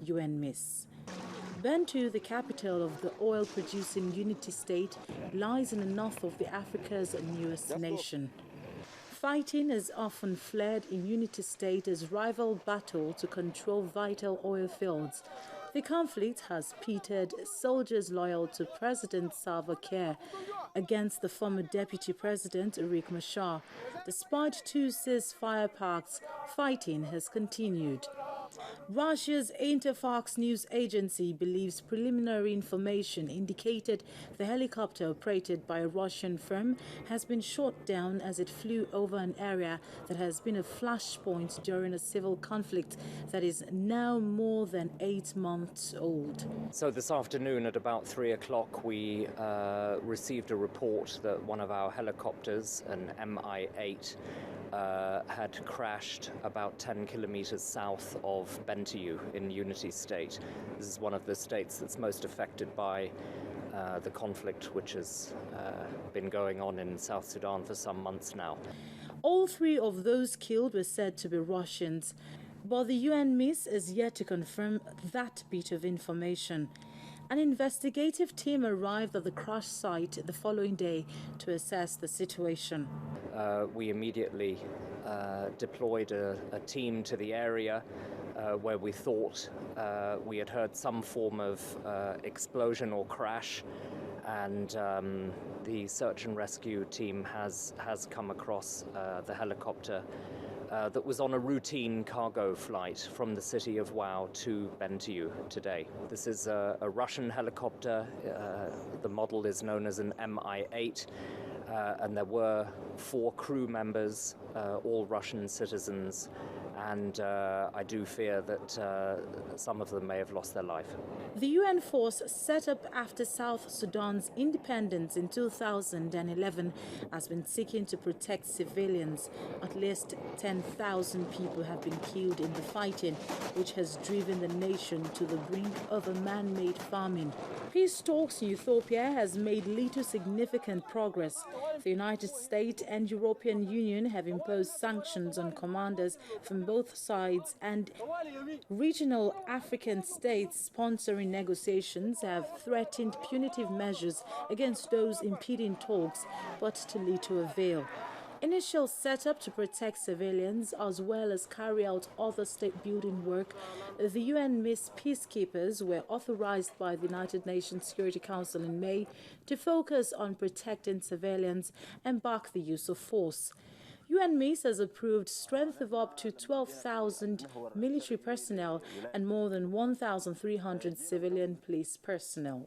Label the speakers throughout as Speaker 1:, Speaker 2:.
Speaker 1: UNMISS. Bentiu, the capital of the oil-producing Unity State, lies in the north of Africa's newest nation. Fighting has often flared in Unity State as rival battle to control vital oil fields. The conflict has pitted soldiers loyal to President Salva Kiir against the former Deputy President Riek Machar. Despite two ceasefire pacts, fighting has continued. Russia's Interfax news agency believes preliminary information indicated the helicopter operated by a Russian firm has been shot down as it flew over an area that has been a flashpoint during a civil conflict that is now more than 8 months old.
Speaker 2: So this afternoon at about 3 o'clock we received a report that one of our helicopters, an Mi-8, had crashed about 10 kilometers south of Bentiu in Unity State. This is one of the states that's most affected by the conflict which has been going on in South Sudan for some months now.
Speaker 1: All three of those killed were said to be Russians, but the UNMISS is yet to confirm that bit of information. An investigative team arrived at the crash site the following day to assess the situation.
Speaker 2: We immediately deployed a team to the area where we thought we had heard some form of explosion or crash, and the search and rescue team has come across the helicopter that was on a routine cargo flight from the city of Wau to Bentiu today. This is a Russian helicopter. The model is known as an Mi-8, and there were 4 crew members, all Russian citizens, and I do fear that some of them may have lost their life.
Speaker 1: The UN force set up after South Sudan's independence in 2011 has been seeking to protect civilians. At least 10,000 people have been killed in the fighting, which has driven the nation to the brink of a man-made famine. Peace talks in Ethiopia has made little significant progress. The United States and European Union have imposed sanctions on commanders from both sides, and regional African states sponsoring negotiations have threatened punitive measures against those impeding talks, but to little avail. Initial setup to protect civilians as well as carry out other state-building work, the UNMISS peacekeepers were authorized by the United Nations Security Council in May to focus on protecting civilians and back the use of force. UNMISS has approved strength of up to 12,000 military personnel and more than 1,300 civilian police personnel.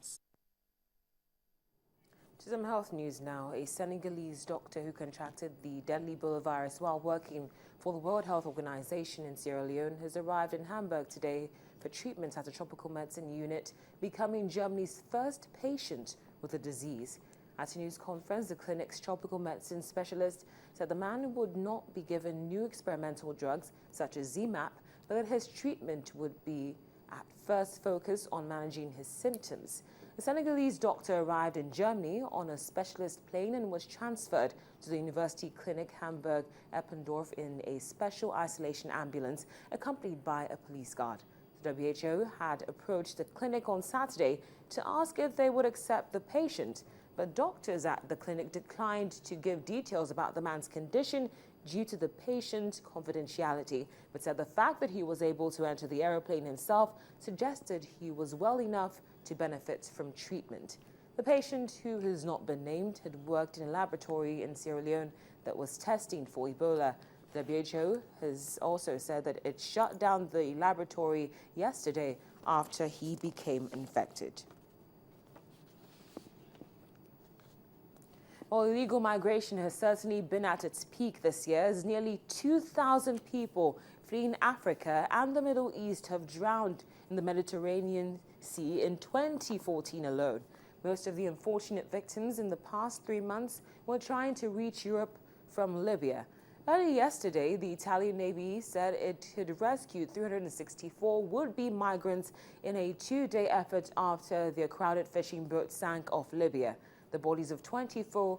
Speaker 3: To some health news now. A Senegalese doctor who contracted the deadly Ebola virus while working for the World Health Organization in Sierra Leone has arrived in Hamburg today for treatment at a tropical medicine unit, becoming Germany's first patient with the disease. At a news conference, the clinic's tropical medicine specialist said the man would not be given new experimental drugs such as ZMapp, but that his treatment would be at first focused on managing his symptoms. The Senegalese doctor arrived in Germany on a specialist plane and was transferred to the University Clinic Hamburg-Eppendorf in a special isolation ambulance accompanied by a police guard. The WHO had approached the clinic on Saturday to ask if they would accept the patient, but doctors at the clinic declined to give details about the man's condition due to the patient's confidentiality, but said the fact that he was able to enter the aeroplane himself suggested he was well enough to benefit from treatment. The patient, who has not been named, had worked in a laboratory in Sierra Leone that was testing for Ebola. The WHO has also said that it shut down the laboratory yesterday after he became infected. Well, illegal migration has certainly been at its peak this year, as nearly 2,000 people fleeing Africa and the Middle East have drowned in the Mediterranean Sea in 2014 alone. Most of the unfortunate victims in the past 3 months were trying to reach Europe from Libya. Early yesterday, the Italian Navy said it had rescued 364 would-be migrants in a 2-day effort after their crowded fishing boat sank off Libya. The bodies of 24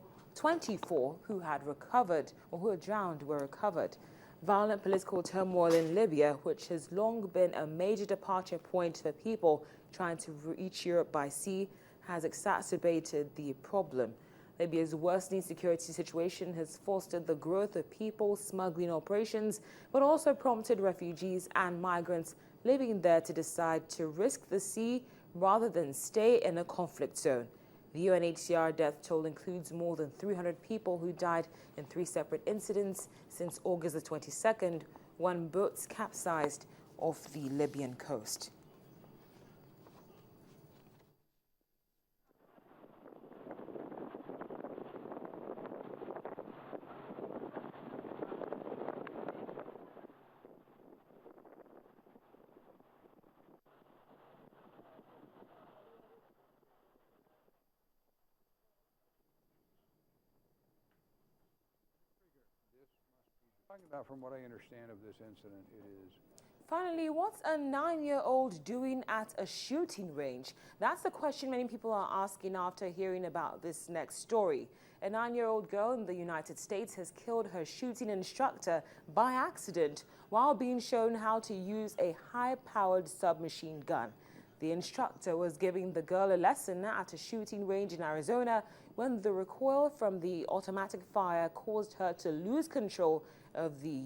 Speaker 3: who had recovered or who had drowned were recovered. Violent political turmoil in Libya, which has long been a major departure point for people trying to reach Europe by sea, has exacerbated the problem. Libya's worsening security situation has fostered the growth of people smuggling operations, but also prompted refugees and migrants living there to decide to risk the sea rather than stay in a conflict zone. The UNHCR death toll includes more than 300 people who died in 3 separate incidents since August the 22nd, when boats capsized off the Libyan coast.
Speaker 4: From what I understand of this incident, it is.
Speaker 3: Finally, what's a 9-year-old doing at a shooting range? That's the question many people are asking after hearing about this next story. A 9-year-old girl in the United States has killed her shooting instructor by accident while being shown how to use a high-powered submachine gun. The instructor was giving the girl a lesson at a shooting range in Arizona when the recoil from the automatic fire caused her to lose control of the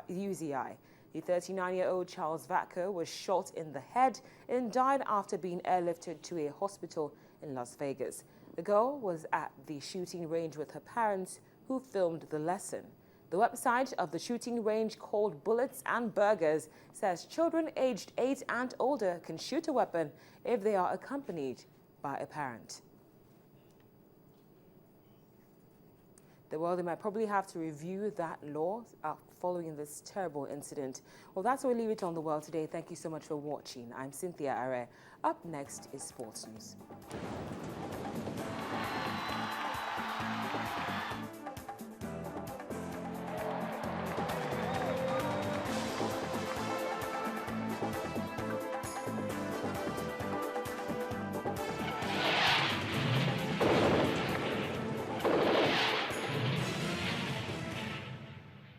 Speaker 3: UZI. The 39-year-old Charles Vacker was shot in the head and died after being airlifted to a hospital in Las Vegas. The girl was at the shooting range with her parents, who filmed the lesson. The website of the shooting range, called Bullets and Burgers, says children aged 8 and older can shoot a weapon if they are accompanied by a parent. Well, they might probably have to review that law following this terrible incident. Well, that's where we leave it on The World today. Thank you so much for watching. I'm Cynthia Are. Up next is Sports News.